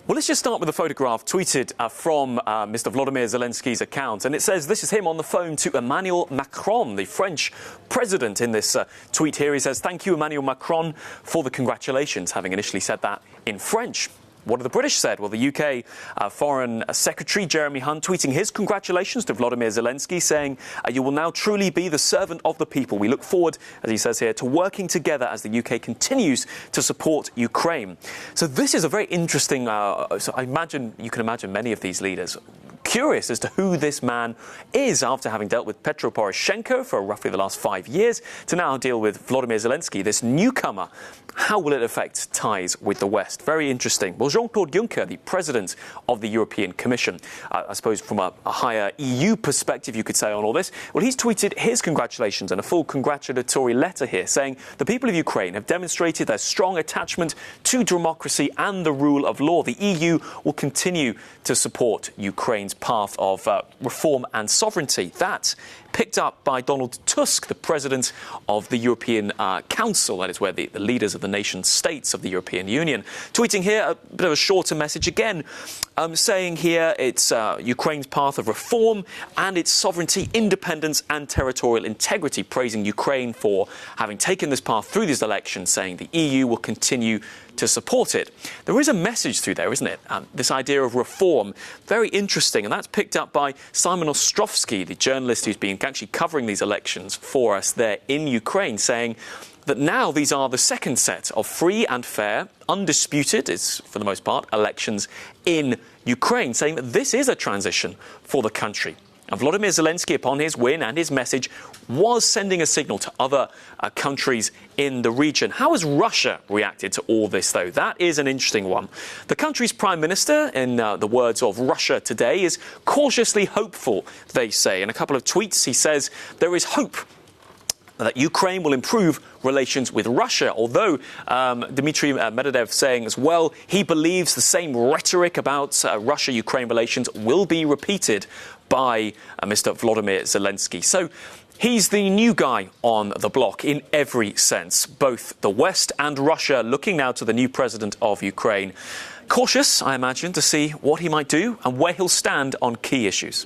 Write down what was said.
Well, let's just start with a photograph tweeted from Mr. Volodymyr Zelensky's account. And it says this is him on the phone to Emmanuel Macron, the French president. In this tweet here, he says, "Thank you, Emmanuel Macron, for the congratulations," having initially said that in French. What have the British said? Well, the UK Foreign Secretary Jeremy Hunt tweeting his congratulations to Volodymyr Zelensky, saying, "You will now truly be the servant of the people. We look forward," as he says here, "to working together as the UK continues to support Ukraine." So this is a very interesting, so you can imagine many of these leaders curious as to who this man is after having dealt with Petro Poroshenko for roughly the last 5 years to now deal with Volodymyr Zelensky, this newcomer. How will it affect ties with the West? Very interesting. Well, Jean-Claude Juncker, the president of the European Commission, I suppose from a higher EU perspective, you could say, on all this, well, he's tweeted his congratulations and a full congratulatory letter here saying the people of Ukraine have demonstrated their strong attachment to democracy and the rule of law. The EU will continue to support Ukraine's path of reform and sovereignty. That picked up by Donald Tusk, the president of the European Council. That is where the leaders of the nation states of the European Union. Tweeting here a bit of a shorter message again, saying here it's Ukraine's path of reform and its sovereignty, independence and territorial integrity, praising Ukraine for having taken this path through these elections, saying the EU will continue to support it. There is a message through there, isn't it? This idea of reform, very interesting, and that's picked up by Simon Ostrovsky, the journalist who's been actually covering these elections for us there in Ukraine, saying that now these are the second set of free and fair, undisputed, it's for the most part, elections in Ukraine, saying that this is a transition for the country. And Volodymyr Zelensky, upon his win and his message, was sending a signal to other countries in the region. How has Russia reacted to all this, though? That is an interesting one. The country's prime minister, in the words of Russia Today, is cautiously hopeful, they say. In a couple of tweets, he says there is hope that Ukraine will improve relations with Russia, although Dmitry Medvedev saying as well he believes the same rhetoric about Russia-Ukraine relations will be repeated by Mr. Volodymyr Zelensky. So he's the new guy on the block in every sense, both the West and Russia looking now to the new president of Ukraine. Cautious, I imagine, to see what he might do and where he'll stand on key issues.